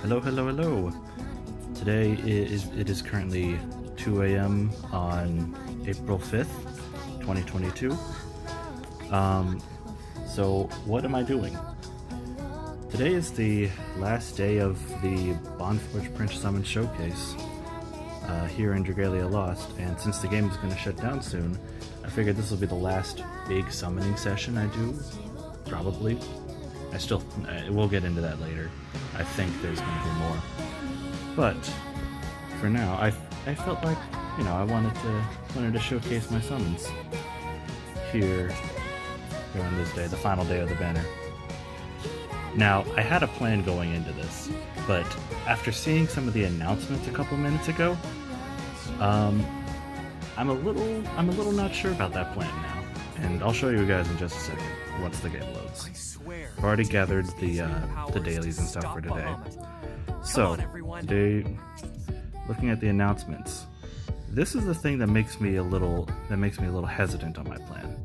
Hello, hello, hello. Today it is currently 2 a.m. on April 5th, 2022. So what am I doing? Today is the last day of the Bondforged Prince Summon Showcase here in Dragalia Lost, and since the game is going to shut down soon, I figured this will be the last big summoning session I do, probably. We'll get into that later. I think there's going to be more. But for now, I felt like, I wanted to showcase my summons here on this day, the final day of the banner. Now, I had a plan going into this, but after seeing some of the announcements a couple minutes ago, I'm a little not sure about that plan now, and I'll show you guys in just a second once the game loads. I've already gathered the dailies and stuff for today. So today, looking at the announcements, this is the thing that makes me a little hesitant on my plan.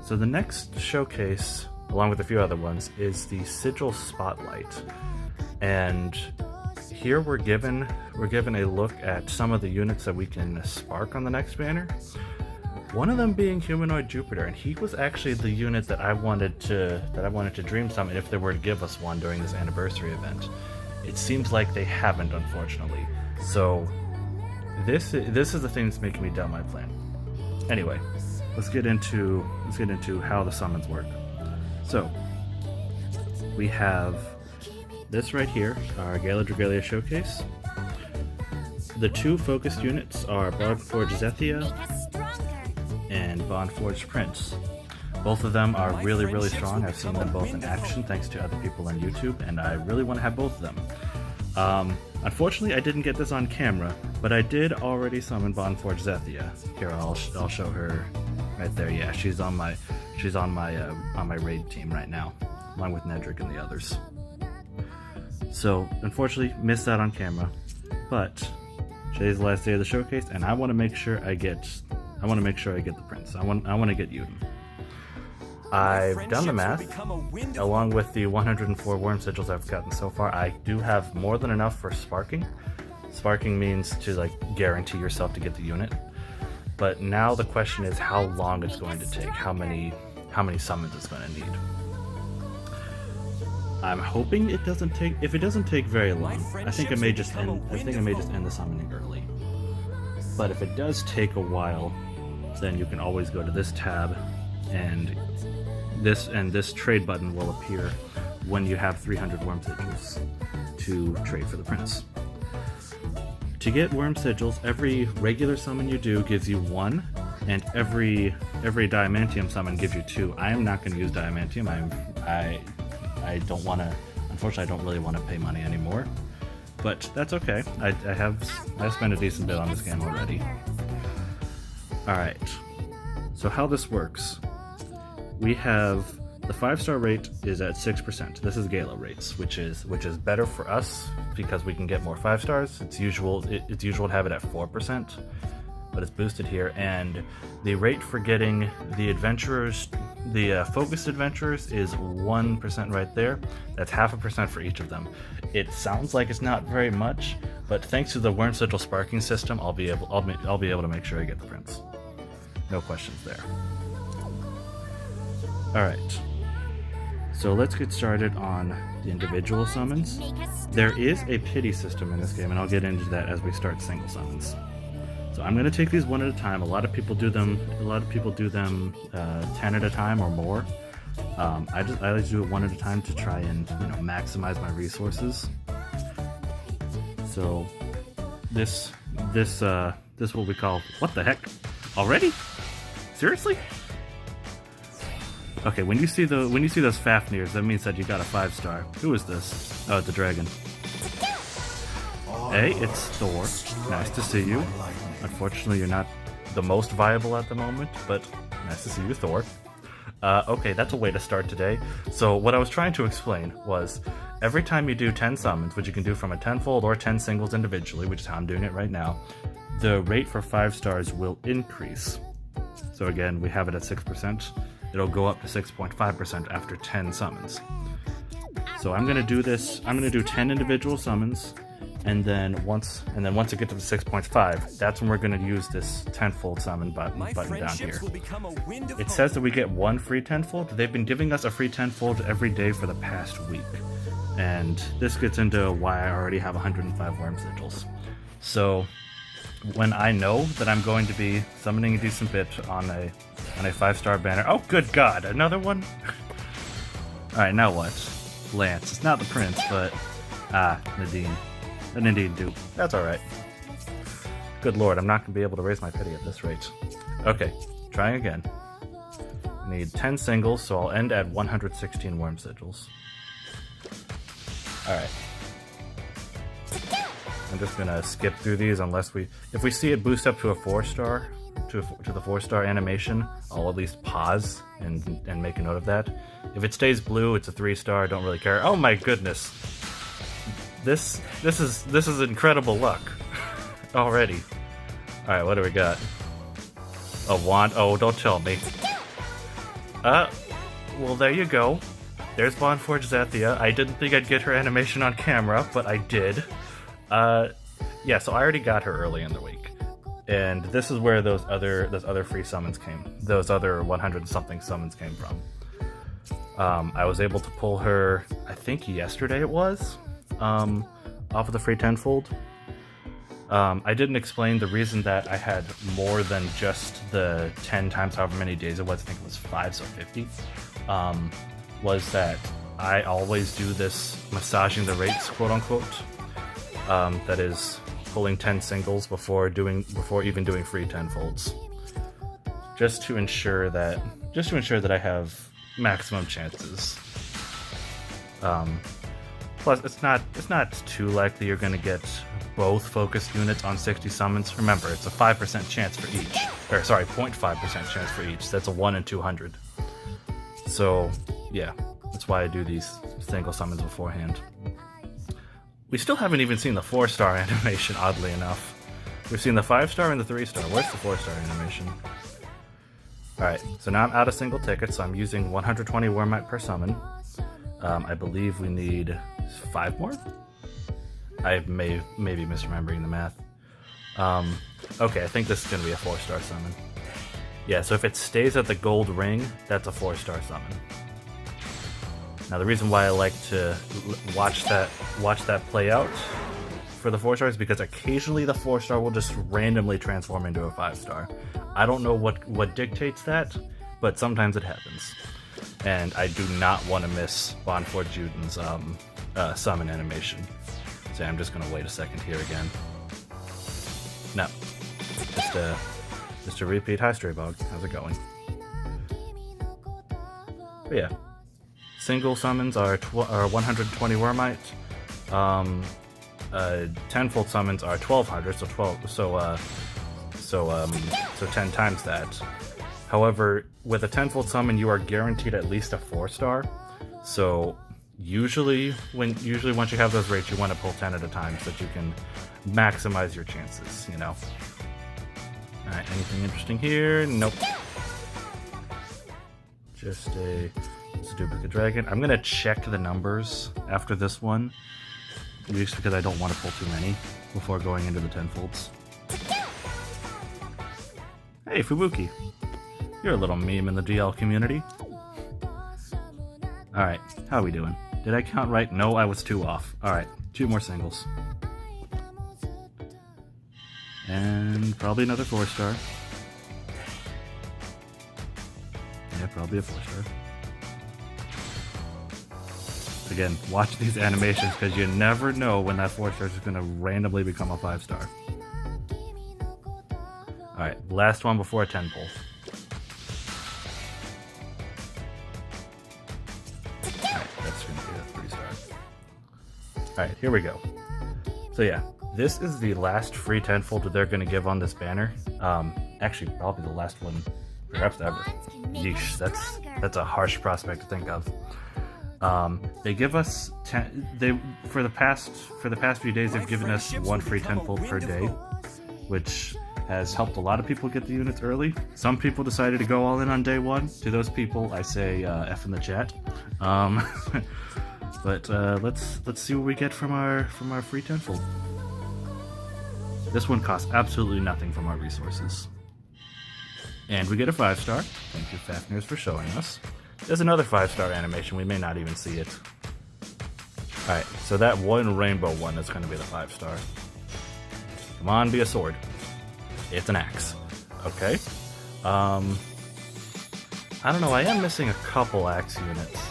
So the next showcase, along with a few other ones, is the Sigil Spotlight, and here we're given a look at some of the units that we can spark on the next banner. One of them being Humanoid Jupiter, and he was actually the unit that I wanted to dream summon if they were to give us one during this anniversary event. It seems like they haven't, unfortunately. So this is the thing that's making me doubt my plan. Anyway, let's get into how the summons work. So we have this right here, our Gala Dragalia Showcase. The two focused units are Bondforged Zethia and Bondforged Prince. Both of them are really, really strong. I've seen them both in action thanks to other people on YouTube, and I really want to have both of them. Unfortunately, I didn't get this on camera, but I did already summon Bondforged Zethia. Here, I'll show her right there. Yeah, she's on my raid team right now, along with Nedrick and the others. So, unfortunately, missed that on camera, but today's the last day of the showcase, and I want to make sure I get the prince. I want to get Euden. I've done the math. Along with the 104 worm sigils I've gotten so far, I do have more than enough for sparking. Sparking means to guarantee yourself to get the unit. But now the question is how long it's going to take, how many summons it's going to need. I'm hoping it doesn't take. If it doesn't take very long, I think I may just end the summoning early. But if it does take a while, then you can always go to this tab, and this trade button will appear when you have 300 worm sigils to trade for the prince. To get worm sigils, every regular summon you do gives you 1, and every diamantium summon gives you 2. I am not going to use diamantium. I don't want to. Unfortunately, I don't really want to pay money anymore. But that's okay. I've spent a decent bit on this game already. Alright, so how this works. We have the 5-star rate is at 6%. This is Gala rates, which is better for us because we can get more 5 stars. It's usual to have it at 4%, but it's boosted here. And the rate for getting the adventurers, the focused adventurers, is 1% right there. That's 0.5% for each of them. It sounds like it's not very much, but thanks to the worm sigil sparking system, I'll be able to make sure I get the prince. No questions there. All right. So let's get started on the individual summons. There is a pity system in this game, and I'll get into that as we start single summons. So I'm going to take these one at a time. A lot of people do them 10 at a time or more. I like to do it one at a time to try and maximize my resources. So this what we call, what the heck? Already? Seriously? Okay, when you see those Fafnirs, that means that you got a 5-star. Who is this? Oh, it's a dragon. Hey, it's Thor. Nice to see you. Unfortunately, you're not the most viable at the moment, but nice to see you, Thor. Okay, that's a way to start today. So what I was trying to explain was, every time you do 10 summons, which you can do from a 10-fold or 10 singles individually, which is how I'm doing it right now, the rate for 5 stars will increase. So again, we have it at 6%. It'll go up to 6.5% after 10 summons. So I'm gonna do this. I'm gonna do 10 individual summons, and then once I get to the 6.5, that's when we're gonna use this tenfold summon button down here. It says that we get one free tenfold. They've been giving us a free tenfold every day for the past week, and this gets into why I already have 105 worm sigils. So when I know that I'm going to be summoning a decent bit on a 5-star banner. Oh, good God, another one. All right, now what? Lance. It's not the prince, but Nadine. An Indian dupe. That's alright. Good lord, I'm not going to be able to raise my pity at this rate. Okay, trying again. I need 10 singles, so I'll end at 116 worm sigils. Alright. I'm just going to skip through these unless if we see it boost up to a 4-star, to the 4-star animation, I'll at least pause and make a note of that. If it stays blue, it's a 3-star, I don't really care. Oh my goodness. This is incredible luck already. All right, what do we got? A wand. Oh, don't tell me. Well, there you go. There's Bondforged Zethia. I didn't think I'd get her animation on camera, but I did. Yeah, so I already got her early in the week, and this is where those other free summons came. Those other 100-something summons came from. I was able to pull her, I think yesterday it was, off of the free tenfold. I didn't explain the reason that I had more than just the 10 times however many days it was. I think it was 5, so 50. Was that I always do this massaging the rates, quote unquote. That is pulling 10 singles before even doing free tenfolds, just to ensure that I have maximum chances. Plus, it's not too likely you're going to get both focused units on 60 summons. Remember, it's a 5% chance for each. Or sorry, 0.5% chance for each. That's a 1 in 200. So, yeah, that's why I do these single summons beforehand. We still haven't even seen the 4-star animation, oddly enough. We've seen the 5-star and the 3-star. Where's the 4-star animation? Alright, so now I'm out of single tickets, so I'm using 120 wyrmite per summon. I believe we need 5 more? I may be misremembering the math. Okay, I think this is going to be a 4-star summon. Yeah, so if it stays at the gold ring, that's a 4-star summon. Now the reason why I like to watch that play out for the 4-star is because occasionally the 4-star will just randomly transform into a 5-star. I don't know what dictates that, but sometimes it happens. And I do not want to miss Bondforged Euden's summon animation. So I'm just going to wait a second here again. No. Just a repeat. Hi, Straybog. How's it going? But yeah. Single summons are 120 wyrmite. Tenfold summons are 1200, so 10 times that. However, with a tenfold summon, you are guaranteed at least a 4-star. So usually once you have those rates, you want to pull 10 at a time so that you can maximize your chances. You know. All right. Anything interesting here? Nope. Just a duplicate dragon. I'm gonna check the numbers after this one, just because I don't want to pull too many before going into the tenfolds. Hey, Fubuki. You're a little meme in the DL community. Alright, how are we doing? Did I count right? No, I was 2 off. Alright, 2 more singles. And probably another 4-star. Yeah, probably a 4-star. Again, watch these animations because you never know when that 4-star is going to randomly become a 5-star. Alright, last one before a 10 pull. Alright, that's going to be a 3-star. Alright, here we go. So yeah, this is the last free tenfold that they're going to give on this banner. Actually, probably the last one, perhaps ever. Yeesh, that's a harsh prospect to think of. They give us for the past few days they've given us 1 free tenfold per day, which has helped a lot of people get the units early. Some people decided to go all in on day 1. To those people, I say F in the chat. But let's see what we get from our free tenfold. This one costs absolutely nothing from our resources. And we get a 5-star. Thank you, Fafnir's, for showing us. There's another 5-star animation. We may not even see it. Alright, so that one rainbow one is going to be the 5-star. Come on, be a sword. It's an axe. Okay. I don't know, I am missing a couple axe units.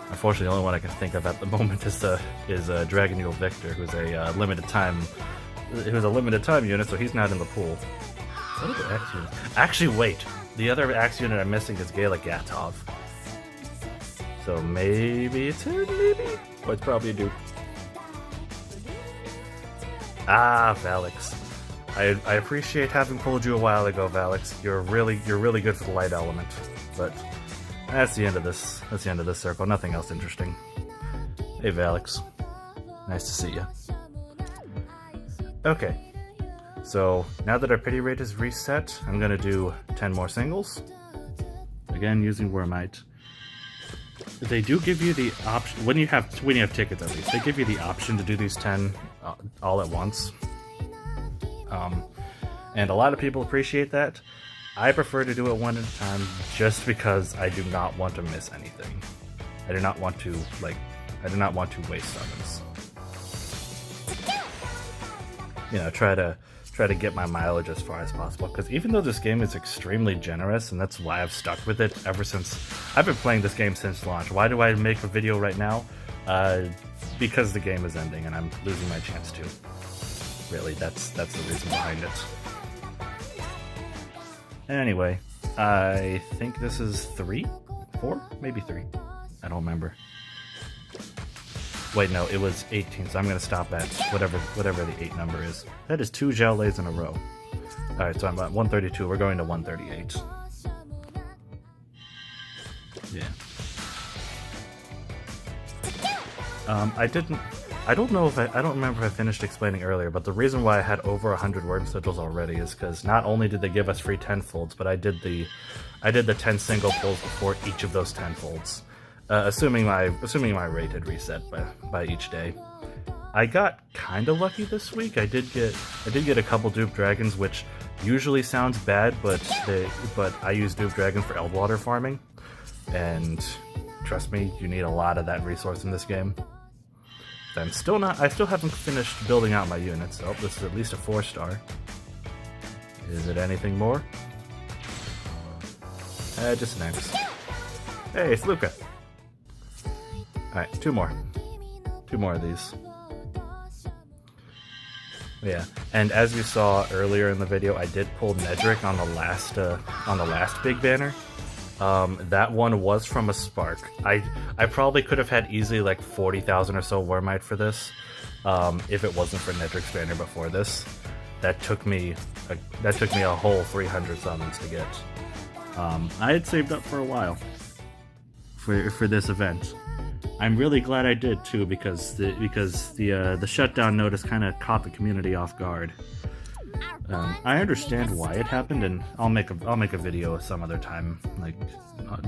Unfortunately, the only one I can think of at the moment is Dragalia Victor, who's a limited time unit, so he's not in the pool. What are the axe units? Actually, wait. The other axe unit I'm missing is Gaelic Gatov. So maybe it's him, maybe? Oh, it's probably a dupe. Ah, Valix. I appreciate having pulled you a while ago, Valix. You're really good for the light element. But that's the end of this. That's the end of this circle. Nothing else interesting. Hey, Valix. Nice to see you. Okay. So now that our pity rate is reset, I'm gonna do 10 more singles. Again, using wyrmite. They do give you the option when you have tickets, at least they give you the option to do these 10 all at once. And a lot of people appreciate that. I prefer to do it one at a time, just because I do not want to miss anything. I do not want to waste summons. You know, try to get my mileage as far as possible, because even though this game is extremely generous, and that's why I've stuck with it ever since I've been playing this game since launch. Why do I make a video right now? Because the game is ending and I'm losing my chance to. Really, that's the reason behind it. Anyway, I think this is 3? 4? Maybe 3. I don't remember. Wait, no, it was 18, so I'm going to stop at whatever the 8 number is. That is 2 Gelays in a row. Alright, so I'm at 132, we're going to 138. Yeah. I don't remember if I finished explaining earlier, but the reason why I had over 100 worm sigils already is because not only did they give us free tenfolds, but I did the 10 single pulls before each of those tenfolds. Assuming my rate had reset by each day. I got kinda lucky this week. I did get a couple dupe dragons, which usually sounds bad, but I use dupe dragons for Eldwater farming, and trust me, you need a lot of that resource in this game. I still haven't finished building out my units. Oh, this is at least a 4-star. Is it anything more? Just an X. Hey, it's Luca. Alright, 2 more. 2 more of these. Yeah, and as you saw earlier in the video, I did pull Nedrick on the last big banner. That one was from a spark. I probably could have had easily like 40,000 or so wyrmite for this, if it wasn't for Nedrick's banner before this. That took me a whole 300 summons to get. I had saved up for a while for this event. I'm really glad I did too, because the shutdown notice kind of caught the community off guard. I understand why it happened, and I'll make a video some other time, like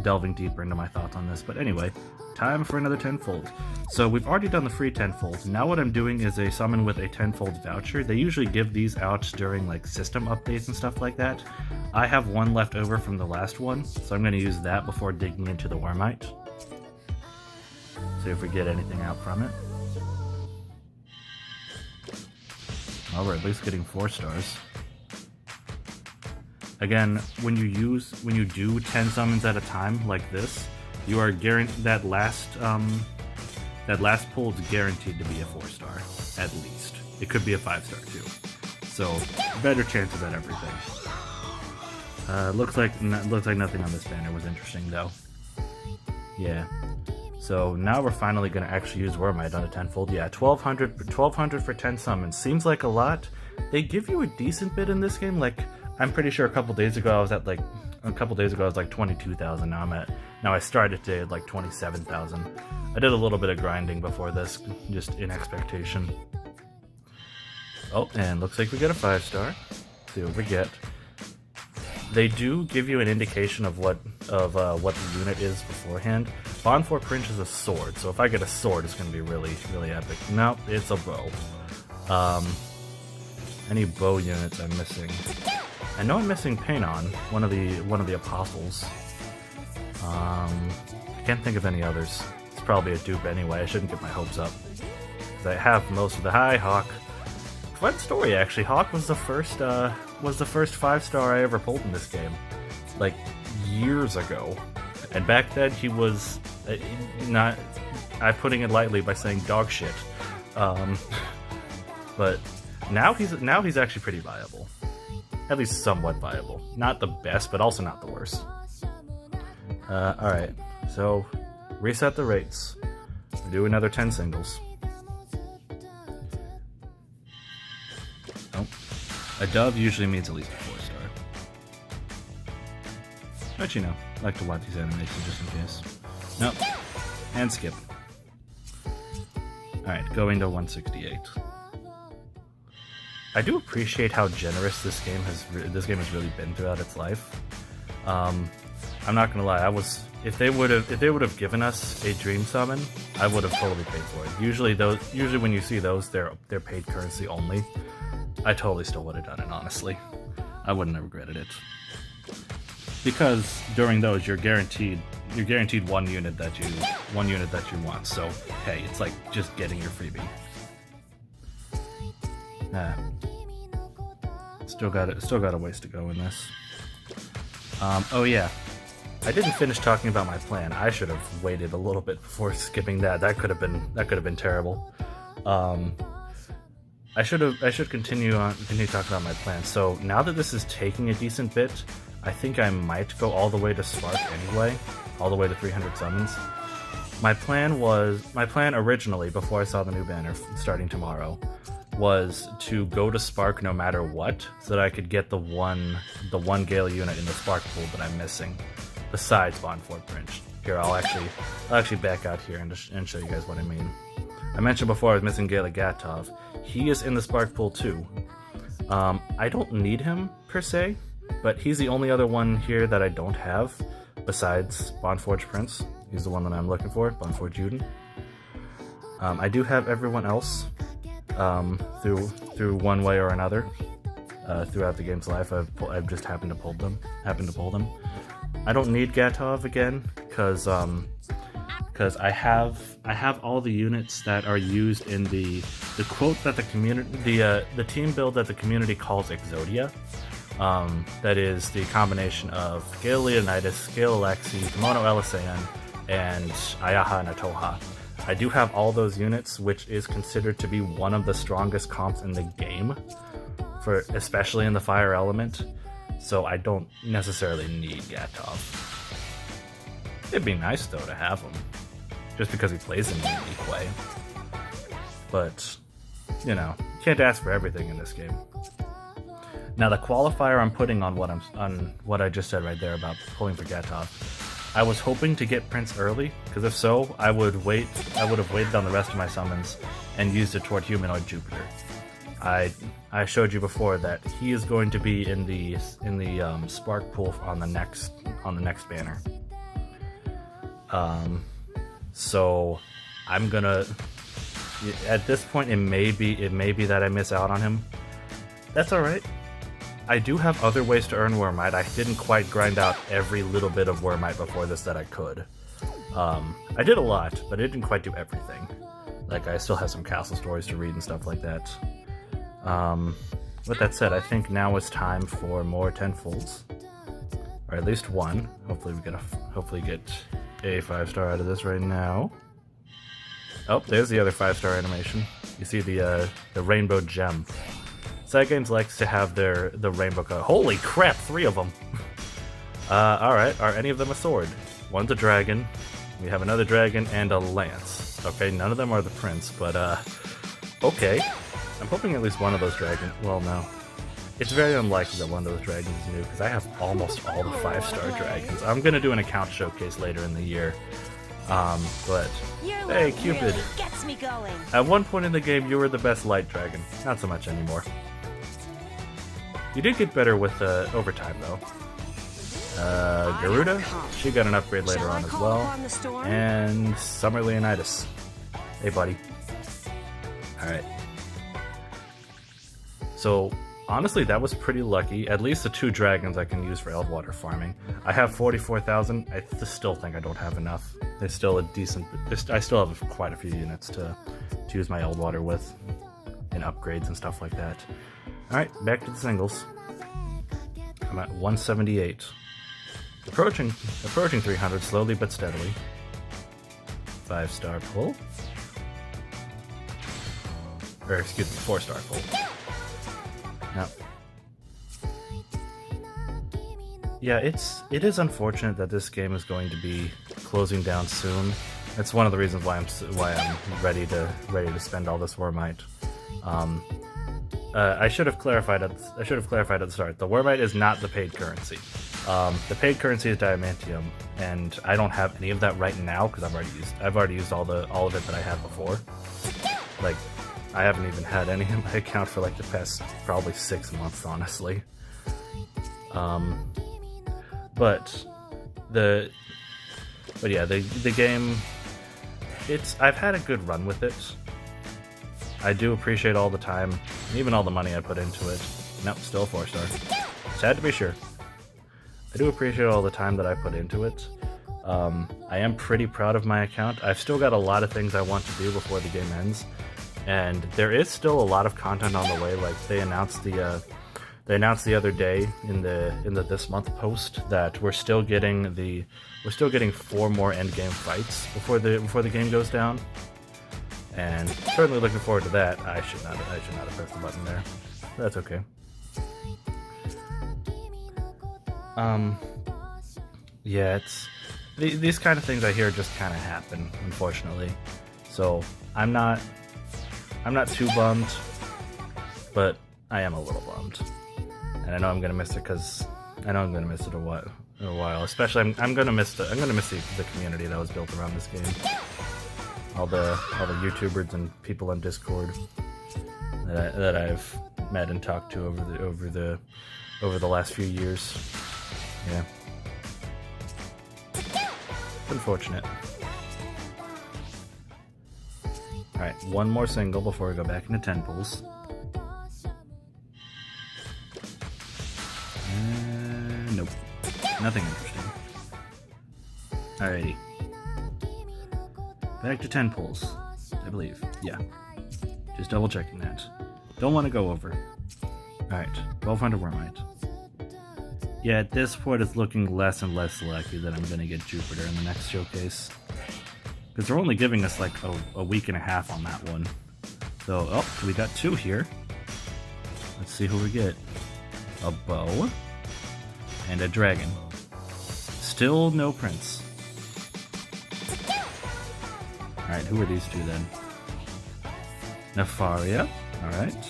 delving deeper into my thoughts on this. But anyway, time for another tenfold. So we've already done the free tenfold. Now what I'm doing is a summon with a tenfold voucher. They usually give these out during like system updates and stuff like that. I have one left over from the last one, so I'm going to use that before digging into the wyrmite. See if we get anything out from it. Well, we're at least getting 4 stars. Again, when you do 10 summons at a time like this, you are guaranteed that last pull is guaranteed to be a 4-star at least. It could be a 5-star too. So better chances at everything. Looks like nothing on this banner was interesting though. Yeah. So now we're finally going to actually use wyrmite on a tenfold. Yeah, 1200 for 10 summons. Seems like a lot. They give you a decent bit in this game. Like, I'm pretty sure a couple days ago I was like 22,000. Now I started today at like 27,000. I did a little bit of grinding before this, just in expectation. Oh, and looks like we get a 5-star. See what we get. They do give you an indication of what the unit is beforehand. Bondforged Prince is a sword, so if I get a sword, it's going to be really, really epic. Nope, it's a bow. Any bow units I'm missing? I know I'm missing Painon, one of the apostles. I can't think of any others. It's probably a dupe anyway. I shouldn't get my hopes up. I have most of the Hawk. Fun story, actually. Hawk was the first 5-star I ever pulled in this game, like years ago. And back then he was not. I'm putting it lightly by saying dog shit. But now he's actually pretty viable, at least somewhat viable. Not the best, but also not the worst. All right, so reset the rates. Do another 10 singles. A dove usually means at least a 4-star. But you know, I like to watch these animations just in case. Nope. And skip. Alright, going to 168. I do appreciate how generous this game has really been throughout its life. I'm not gonna lie, if they would have given us a dream summon, I would have totally paid for it. Usually when you see those, they're paid currency only. I totally still would have done it, honestly. I wouldn't have regretted it. Because during those you're guaranteed one unit that you want, so hey, it's like just getting your freebie. Still got a ways to go in this. Oh yeah. I didn't finish talking about my plan. I should have waited a little bit before skipping that. That could have been terrible. I should continue talking about my plan. So now that this is taking a decent bit, I think I might go all the way to Spark anyway, all the way to 300 summons. My plan originally, before I saw the new banner starting tomorrow, was to go to Spark no matter what, so that I could get the one Gale unit in the Spark pool that I'm missing, besides Bondforged Prince. Here, I'll actually back out here and show you guys what I mean. I mentioned before I was missing Gale Gatov. He is in the Spark pool too. I don't need him per se, but he's the only other one here that I don't have besides Bondforged Prince. He's the one that I'm looking for, Bondforged Euden. I do have everyone else through one way or another throughout the game's life. I've just happened to pull them. I don't need Gatov again because I have all the units that are used in the quote that the community the team build that the community calls Exodia. That is the combination of Gale Leonidas, Gale Alexi, Kimono Elisayan, and Ayaha and Atoha. I do have all those units, which is considered to be one of the strongest comps in the game, especially in the fire element, so I don't necessarily need Gatov. It'd be nice though to have him, just because he plays in a unique way. But, you know, can't ask for everything in this game. Now the qualifier I'm putting on what I just said right there about pulling for Gatov, I was hoping to get Prince early, because if so, I would have waited on the rest of my summons and used it toward Humanoid Jupiter. I showed you before that he is going to be in the Spark pool on the next banner. So I'm gonna, at this point it may be that I miss out on him. That's alright. I do have other ways to earn wyrmite. I didn't quite grind out every little bit of wyrmite before this that I could. I did a lot, but I didn't quite do everything. Like, I still have some castle stories to read and stuff like that. With that said, I think now is time for more 10-folds. Or at least one. Hopefully get a 5-star out of this right now. Oh, there's the other 5-star animation. You see the rainbow gem. Side games likes to have the rainbow color. Holy crap, 3 of them! Alright, are any of them a sword? One's a dragon, we have another dragon, and a lance. Okay, none of them are the prince, but okay. I'm hoping at least one of those dragons, well no. It's very unlikely that one of those dragons is new, because I have almost all the 5-star dragons. I'm gonna do an account showcase later in the year. But hey, Cupid. Really gets me going. At one point in the game, you were the best light dragon. Not so much anymore. You did get better with over time, though. Garuda, she got an upgrade later on as well. And Summer Leonidas. Hey, buddy. Alright. So, honestly, that was pretty lucky. At least the 2 dragons I can use for Eldwater farming. I have 44,000. I still think I don't have enough. There's still a decent... I still have quite a few units to use my Eldwater with. And upgrades and stuff like that. Alright, back to the singles. I'm at 178. Approaching 300 slowly but steadily. 5-star pull. Or excuse me, 4-star pull. Now, yeah, it is unfortunate that this game is going to be closing down soon. That's one of the reasons why I'm ready to spend all this wyrmite. I should have clarified at the start. The wyrmite is not the paid currency. The paid currency is diamantium, and I don't have any of that right now because I've already used all of it that I had before. Like, I haven't even had any in my account for like the past probably 6 months, honestly. But yeah, the game, I've had a good run with it. I do appreciate all the time, and even all the money I put into it. Nope, still 4-star. Just had to be sure. I do appreciate all the time that I put into it. I am pretty proud of my account. I've still got a lot of things I want to do before the game ends, and there is still a lot of content on the way. Like they announced the other day in the this month post that we're still getting 4 more end game fights before the game goes down. And certainly looking forward to that. I should not have pressed the button there. That's okay. Yeah, these kind of things I hear just kind of happen, unfortunately. So I'm not too bummed, but I am a little bummed, and I know I'm gonna miss it because I know I'm gonna miss it a while. Especially I'm gonna miss the community that was built around this game. All the YouTubers and people on Discord that I've met and talked to over the last few years. Yeah, it's unfortunate. All right, one more single before we go back into 10 pulls. Nope, nothing interesting. Alrighty. Back to 10 pulls, I believe. Yeah. Just double checking that. Don't want to go over. Alright, 1200 wyrmite. Yeah, at this point it's looking less and less likely that I'm going to get Jupiter in the next showcase. Because they're only giving us like a week and a half on that one. So, oh, we got 2 here. Let's see who we get. A bow. And a dragon. Still no prince. Alright, who are these 2 then? Nefaria. Alright.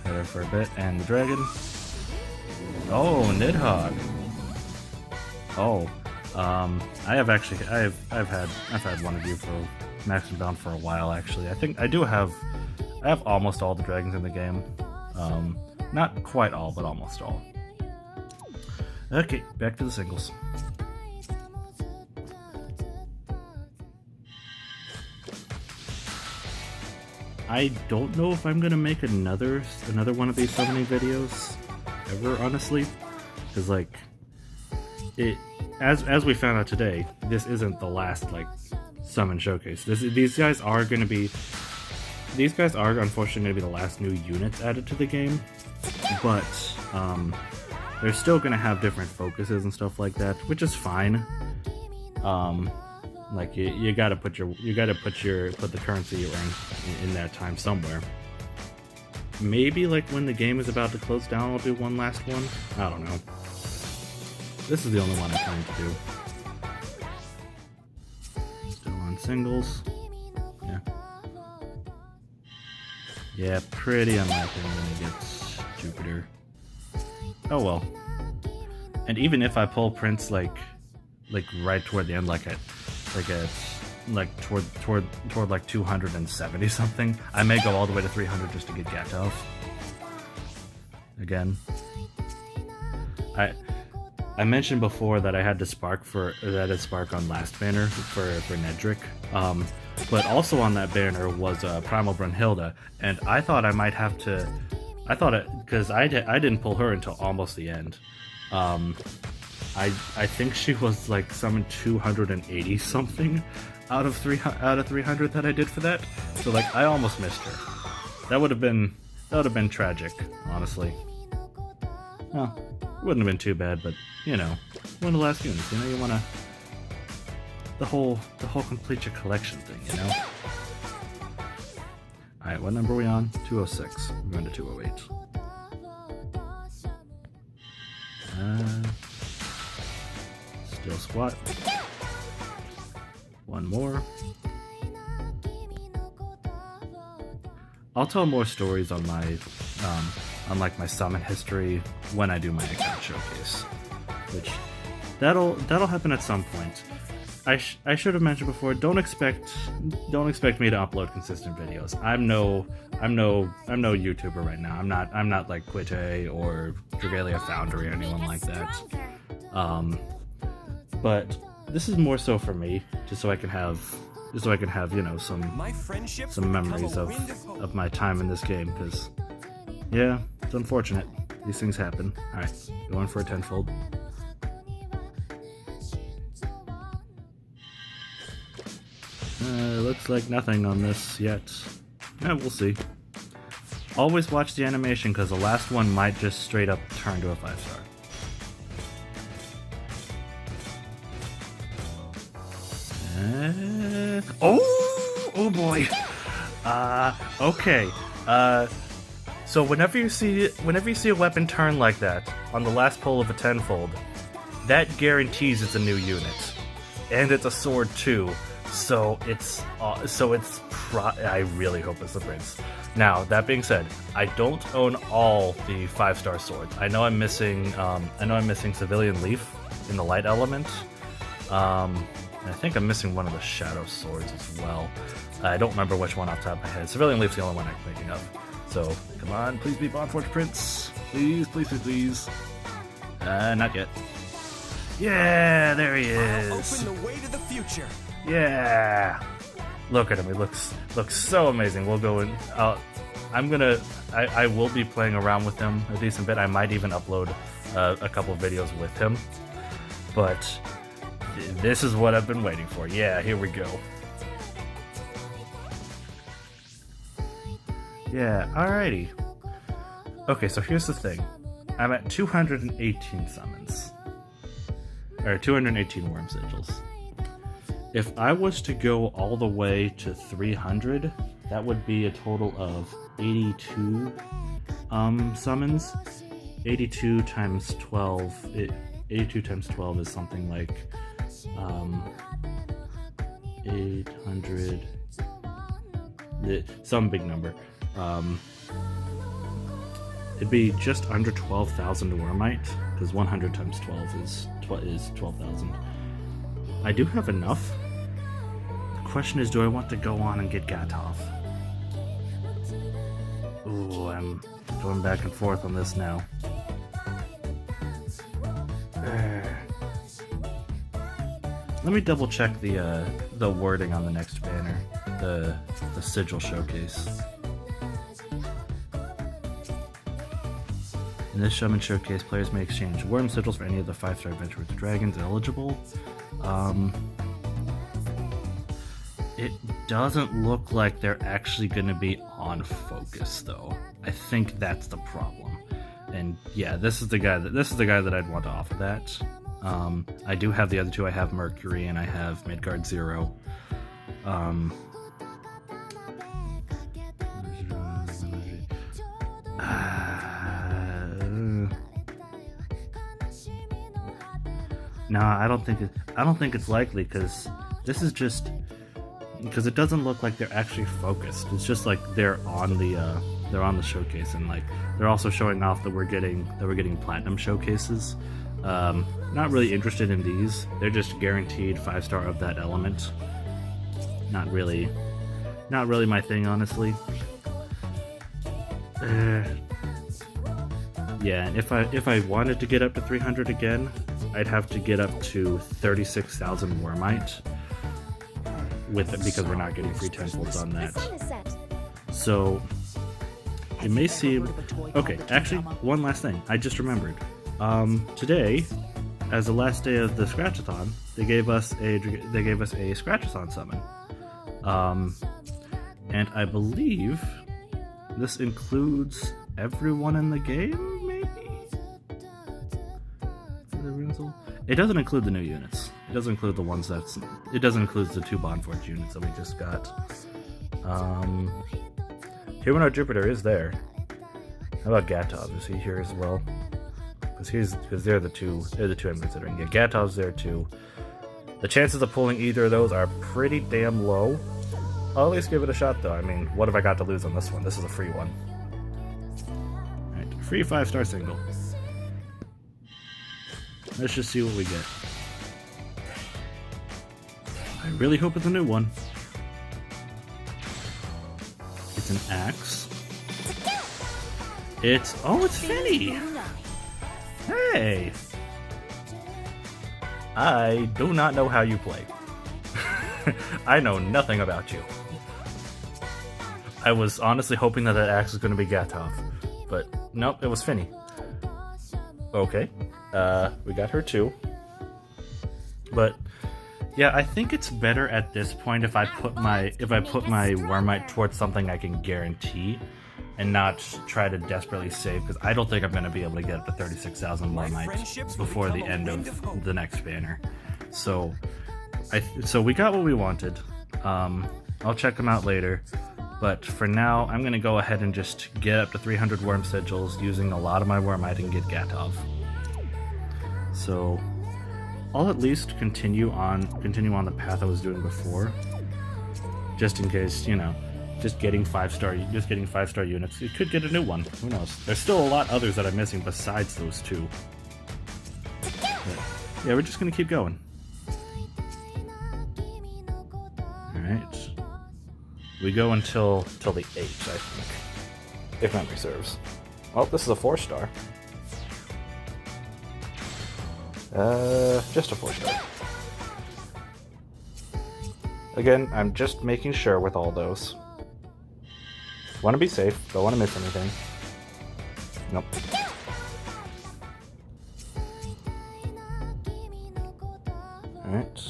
Had her for a bit. And the dragon. Oh, Nidhogg. Oh. I've had one of you for maximum bound for a while actually. I have almost all the dragons in the game. Not quite all, but almost all. Okay, back to the singles. I don't know if I'm gonna make another one of these summoning videos ever, honestly, because like as we found out today, this isn't the last like summon showcase. These guys are unfortunately gonna be the last new units added to the game, but they're still gonna have different focuses and stuff like that, which is fine. Like you gotta put the currency rank in that time somewhere. Maybe like when the game is about to close down, I'll do one last one. I don't know. This is the only one I plan to do. Still on singles. Yeah. Yeah, pretty unlikely I'm gonna get Jupiter. Oh well. And even if I pull Prince like right toward the end, toward like 270 something, I may go all the way to 300 just to get Gatov. Again. I mentioned before that I had to spark on last banner for Nedrick, but also on that banner was Primal Brunhilde, and I thought I might have to. I thought it because I didn't pull her until almost the end. I think she was like summoned 280 something out of 300 that I did for that. So like I almost missed her. That would have been tragic, honestly. Well, it wouldn't have been too bad, but you know, one of the last units. You know, you wanna the whole complete your collection thing. You know. All right, what number are we on? 206. We're going to 208. Still squat. One more. I'll tell more stories on my like my summon history when I do my account showcase, which that'll happen at some point. I should have mentioned before. Don't expect me to upload consistent videos. I'm no YouTuber right now. I'm not like Quite or Dragalia Foundry or anyone like that. But this is more so for me, just so I can have you know some memories of my time in this game. Because yeah, it's unfortunate these things happen. All right, going for a tenfold. Looks like nothing on this yet. Yeah, we'll see. Always watch the animation because the last one might just straight up turn to a 5-star. Oh boy. Okay. So whenever you see a weapon turn like that on the last pull of a tenfold, that guarantees it's a new unit, and it's a sword too. So I really hope it's the Prince. Now, that being said, I don't own all the 5-star swords. I know I'm missing Civilian Leaf in the light element. I think I'm missing one of the shadow swords as well. I don't remember which one off the top of my head. Civilian Leaf's the only one I'm thinking of. So, come on, please be Bondforged Prince. Please, please, please, please. Not yet. Yeah, there he is. Open the way to the future. Yeah, look at him. He looks so amazing. We'll go in. I will be playing around with him a decent bit. I might even upload a couple of videos with him. But this is what I've been waiting for. Yeah, here we go. Yeah, alrighty. Okay, so here's the thing. I'm at 218 summons. Or 218 worm sigils. If I was to go all the way to 300, that would be a total of 82 summons. 82 times 12. 82 times 12 is something like 800. Some big number. It'd be just under 12,000 wyrmite, because 100 times 12 is 12,000. I do have enough. The question is, do I want to go on and get Gatov? Ooh, I'm going back and forth on this now. Let me double check the wording on the next banner, the sigil showcase. In this Shaman Showcase, players may exchange worm sigils for any of the 5-star adventurers dragons eligible. It doesn't look like they're actually going to be on focus, though. I think that's the problem. And yeah, this is the guy that I'd want to offer that. I do have the other two. I have Mercury and I have Midgard Zero. No, I don't think it's likely, because this is just because it doesn't look like they're actually focused. It's just like they're on the showcase, and like they're also showing off that we're getting platinum showcases. Not really interested in these. They're just guaranteed 5-star of that element. Not really my thing, honestly. Yeah, and if I wanted to get up to 300 again, I'd have to get up to 36,000 wyrmite with it because we're not getting free tenfolds on that. So it may seem okay. Actually, one last thing I just remembered. Today, as the last day of the Scratchathon, they gave us a Scratchathon summon, and I believe this includes everyone in the game. Maybe it doesn't include the new units. It doesn't include the ones that's. It doesn't include the 2 Bondforged units that we just got. Humanoid Jupiter is there. How about Gatov? Is he here as well? Because they're the two I'm considering. Yeah, Gatov's there too. The chances of pulling either of those are pretty damn low. I'll at least give it a shot though. I mean, what have I got to lose on this one? This is a free one. Alright, free 5-star single. Let's just see what we get. I really hope it's a new one. It's an axe. It's Finny! Hey! I do not know how you play. I know nothing about you. I was honestly hoping that axe was going to be Gatov, but nope, it was Finny. Okay, we got her too. But yeah, I think it's better at this point if I put my wyrmite towards something I can guarantee, and not try to desperately save, because I don't think I'm going to be able to get up to 36,000 wyrmite before the end of the next banner. So we got what we wanted. I'll check them out later, but for now I'm going to go ahead and just get up to 300 worm sigils using a lot of my wyrmite and get Gatov. So I'll at least continue on the path I was doing before, just in case, you know, just getting 5-star units. You could get a new one. Who knows? There's still a lot others that I'm missing besides those 2. But yeah, we're just gonna keep going. Alright. We go until the 8th, I think. If memory serves. Well, this is a 4-star. Just a 4-star. Again, I'm just making sure with all those. Want to be safe, don't want to miss anything. Nope. Alright.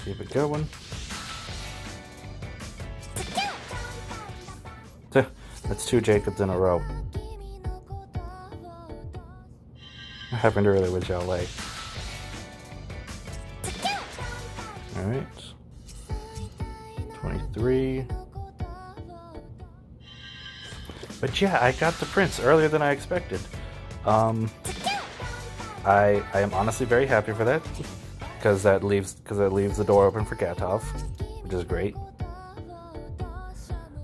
Keep it going. That's 2 Jacobs in a row. What happened earlier with Jalei? Alright. 23. But yeah, I got the prince earlier than I expected. I am honestly very happy for that, because that leaves the door open for Gatov, which is great.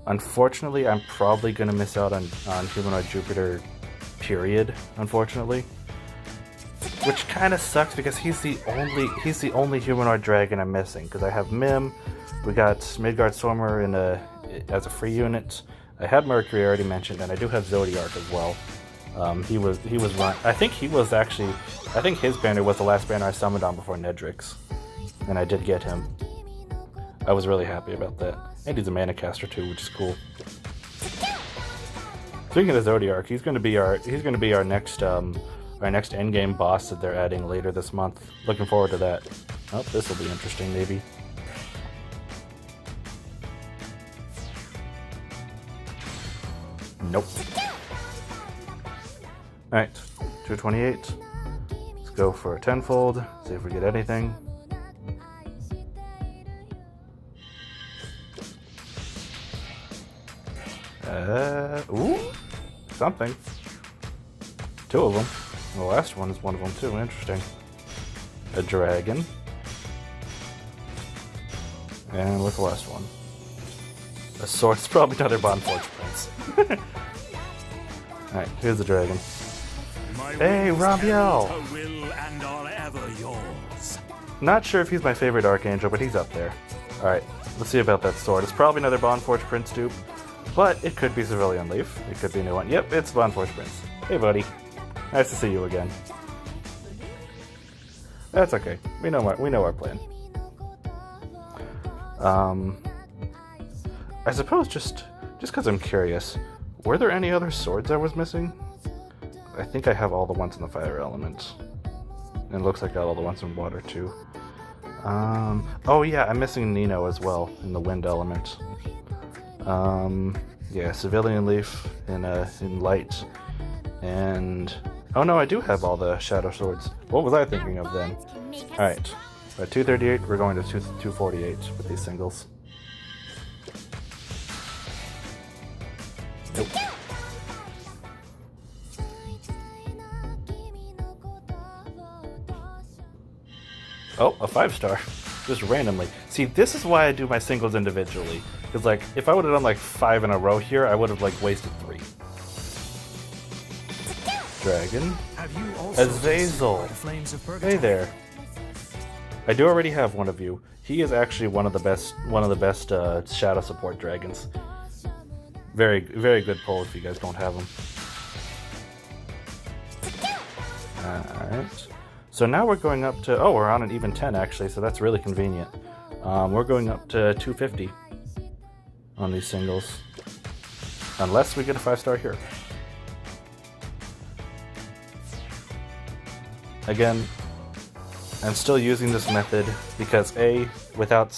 Unfortunately, I'm probably going to miss out on Humanoid Jupiter, period, unfortunately. Which kind of sucks, because he's the only humanoid dragon I'm missing, because I have Mim, we got Midgard Swarmer as a free unit. I had Mercury already mentioned, and I do have Zodiark as well. He was run. I think his banner was the last banner I summoned on before Nedrix, and I did get him. I was really happy about that. And he's a mana caster too, which is cool. Speaking of Zodiark, he's going to be our next endgame boss that they're adding later this month. Looking forward to that. Oh, this will be interesting, maybe. Nope. Alright, 228. Let's go for a tenfold, see if we get anything. Ooh, something. 2 of them. The last one is one of them too, interesting. A dragon. And what's the last one? A sword. It's probably another Bondforged Prince. Alright, here's the dragon. Hey, Rambiel! Not sure if he's my favorite Archangel, but he's up there. Alright, let's see about that sword. It's probably another Bondforged Prince dupe, but it could be Civilian Leaf. It could be a new one. Yep, it's Bondforged Prince. Hey, buddy. Nice to see you again. That's okay. We know our plan. I suppose just because I'm curious, were there any other swords I was missing? I think I have all the ones in the fire element. And it looks like I got all the ones in water too. Oh yeah, I'm missing Nino as well in the wind element. Yeah, civilian leaf in light, and oh no, I do have all the shadow swords. What was I thinking of then? All right, at 238, we're going to 248 with these singles. Nope. Oh, a 5-star. Just randomly. See, this is why I do my singles individually. Because, like, if I would have done, like, 5 in a row here, I would have, like, wasted 3. Dragon. Azazel. Hey there. I do already have one of you. He is actually one of the best shadow support dragons. Very, very good pull if you guys don't have him. Alright. So now we're going up to... Oh, we're on an even 10, actually, so that's really convenient. We're going up to 250 on these singles. Unless we get a 5-star here. Again, I'm still using this method because A, without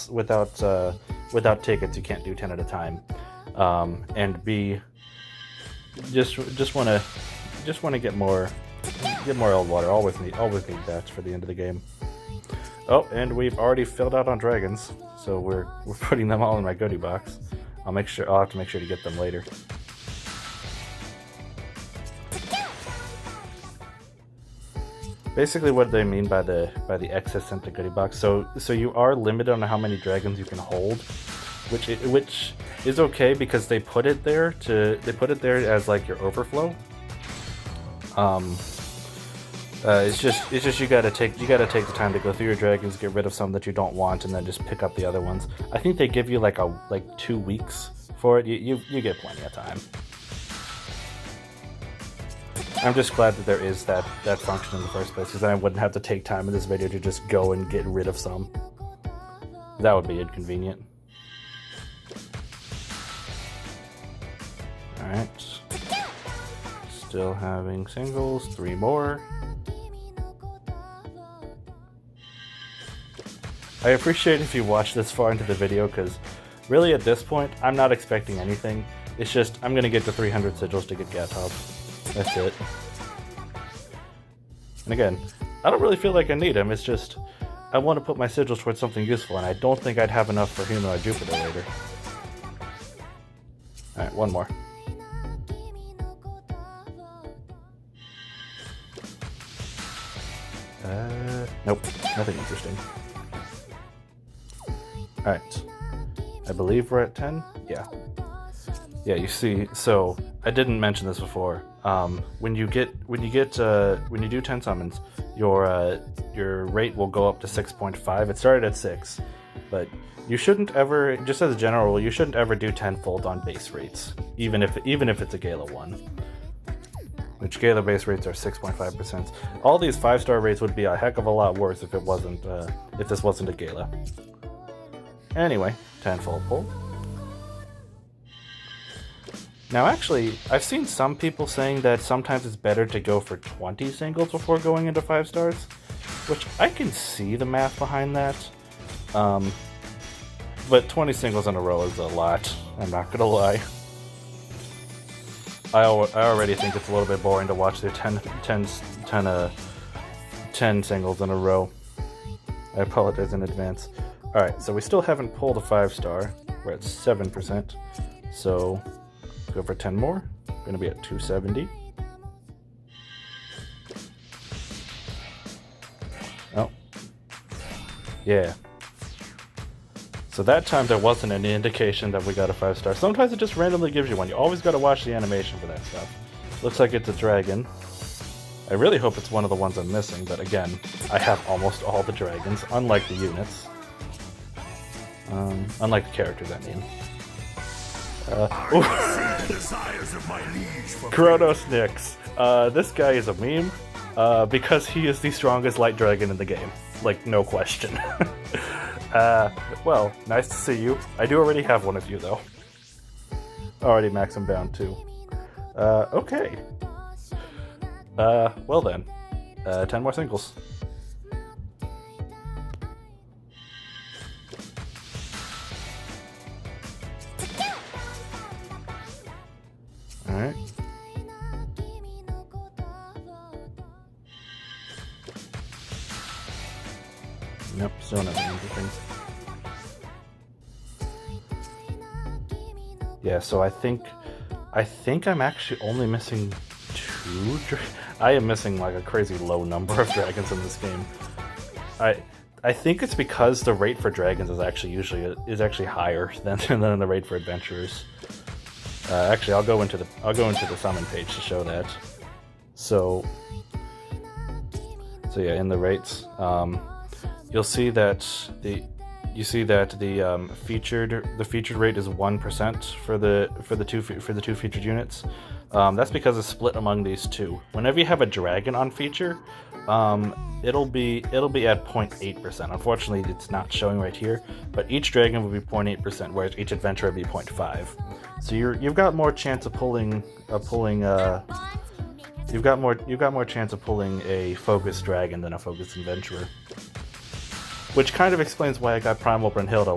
tickets, you can't do 10 at a time. And B, just want to get more old water. Always need that for the end of the game. Oh, and we've already filled out on dragons, so we're putting them all in my goodie box. I'll have to make sure to get them later. Basically, what they mean by the excess sent to goodie box. So you are limited on how many dragons you can hold, which is okay because they put it there as like your overflow. It's just you gotta take the time to go through your dragons, get rid of some that you don't want, and then just pick up the other ones. I think they give you like 2 weeks for it. You get plenty of time. I'm just glad that there is that function in the first place, because then I wouldn't have to take time in this video to just go and get rid of some. That would be inconvenient. Alright. Still having singles, 3 more. I appreciate if you watch this far into the video, because really at this point, I'm not expecting anything. It's just, I'm going to get to 300 sigils to get Gatov. That's it. And again, I don't really feel like I need him, it's just, I want to put my sigils towards something useful, and I don't think I'd have enough for Humanoid Jupiter later. Alright, 1 more. Nope, nothing interesting. Alright. I believe we're at 10? Yeah. Yeah, you see, so I didn't mention this before. When you do 10 summons, your rate will go up to 6.5. It started at 6, but you shouldn't ever, just as a general rule, you shouldn't ever do 10-fold on base rates, even if it's a Gala 1. Which Gala base rates are 6.5%. All these 5-star rates would be a heck of a lot worse if this wasn't a Gala. Anyway, 10-fold pull. Now actually, I've seen some people saying that sometimes it's better to go for 20 singles before going into 5 stars, which I can see the math behind that. But 20 singles in a row is a lot, I'm not gonna lie. I already think it's a little bit boring to watch their 10 singles in a row. I apologize in advance. Alright, so we still haven't pulled a 5-star. We're at 7%. So, go for 10 more. Gonna be at 270. Oh. Yeah. So that time there wasn't any indication that we got a 5-star. Sometimes it just randomly gives you one. You always gotta watch the animation for that stuff. Looks like it's a dragon. I really hope it's one of the ones I'm missing, but again, I have almost all the dragons, unlike the units. Unlike the characters, I mean. Kronos Nyx. This guy is a meme, because he is the strongest light dragon in the game. like no question. Well, nice to see you. I do already have one of you though. Already max him down too. Okay. Well then. 10 more singles. Alright. Nope, still nothing interesting. Yeah, so I think I'm actually only missing 2. I am missing like a crazy low number of dragons in this game. I think it's because the rate for dragons is actually higher than the rate for adventurers. Actually, I'll go into the summon page to show that. So yeah, in the rates, you'll see that the featured rate is 1% for the two featured units. That's because it's split among these two. Whenever you have a dragon on feature, it'll be at 0.8%. Unfortunately, it's not showing right here, but each dragon will be 0.8%, whereas each adventurer will be 0.5. So you've got more chance of pulling you've got more chance of pulling a focused dragon than a focused adventurer. Which kind of explains why I got Primal Brunhilde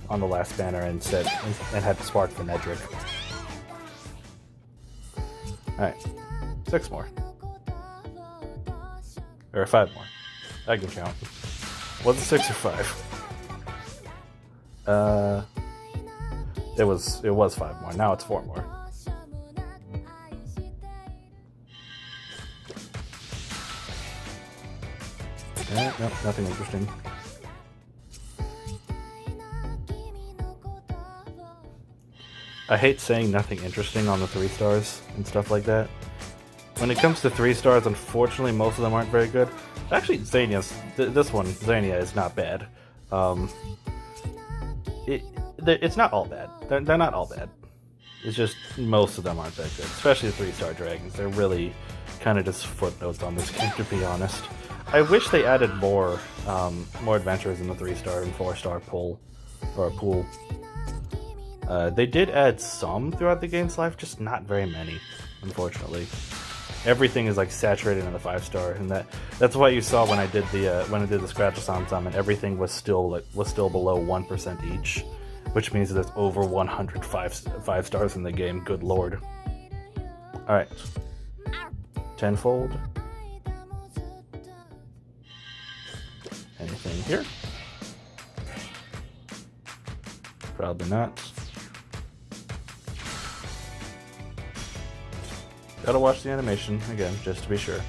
on the last banner and had to Spark for Nedrick. Alright, 6 more. Or 5 more. I can count. Was it 6 or 5? It was 5 more. Now it's 4 more. Nope, nothing interesting. I hate saying nothing interesting on the 3 stars and stuff like that. When it comes to 3 stars, unfortunately, most of them aren't very good. Actually, this one, Zethia, is not bad. It's not all bad. They're not all bad. It's just most of them aren't that good, especially the 3-star dragons. They're really kind of just footnotes on this game, to be honest. I wish they added more adventurers in the 3-star and 4-star pool. They did add some throughout the game's life, just not very many, unfortunately. Everything is like saturated in the 5-star, and that's why you saw when I did the Scratch-a-Thon summon, everything was still below 1% each, which means that there's over 100 5 stars in the game. Good lord! All right, tenfold. Anything here? Probably not. Gotta watch the animation again, just to be sure.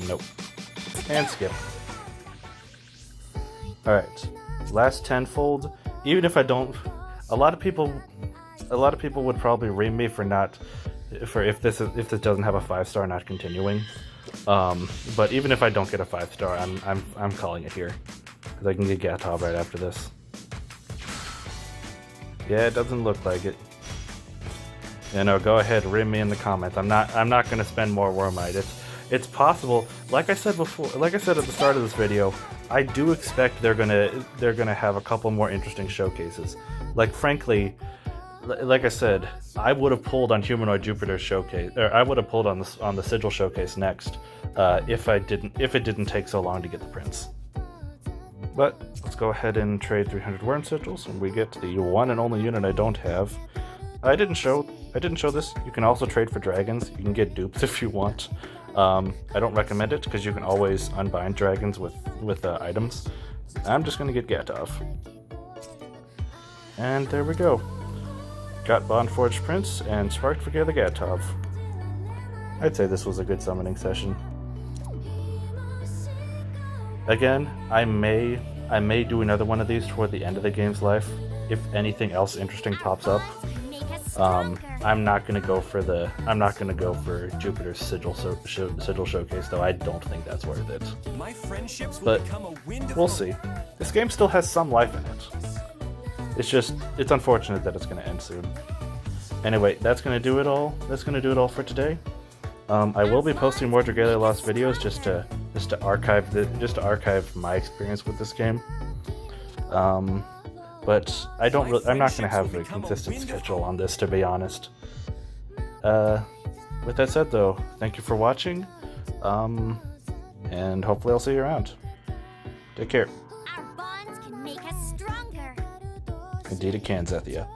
Nope. And skip. Alright. Last tenfold. Even if I don't... A lot of people would probably ream me for if this doesn't have a 5-star, not continuing. But even if I don't get a 5-star, I'm calling it here. Because I can get Gatov right after this. Yeah, it doesn't look like it. You know, go ahead, rim me in the comments. I'm not gonna spend more wyrmite. It's possible. Like I said before, like I said at the start of this video, I do expect they're gonna have a couple more interesting showcases. Like frankly, like I said, I would have pulled on Humanoid Jupiter's showcase, or I would have pulled on the Sigil showcase next, if it didn't take so long to get the prints. But let's go ahead and trade 300 worm sigils, and we get the one and only unit I don't have. I didn't show this. You can also trade for dragons. You can get dupes if you want. I don't recommend it because you can always unbind dragons with items. I'm just gonna get Gatov. And there we go. Got Bondforged Prince and Sparked for the Gatov. I'd say this was a good summoning session. Again, I may do another one of these toward the end of the game's life if anything else interesting pops up. I'm not gonna go for Jupiter's Sigil showcase though. I don't think that's worth it. But we'll see. This game still has some life in it. It's unfortunate that it's gonna end soon. Anyway, that's gonna do it all. That's gonna do it all for today. I will be posting more Dragalia Lost videos just to archive my experience with this game. But I'm not gonna have a consistent schedule on this, to be honest. With that said, though, thank you for watching, and hopefully I'll see you around. Take care. Our bonds can make us stronger. Indeed it can, Zethia.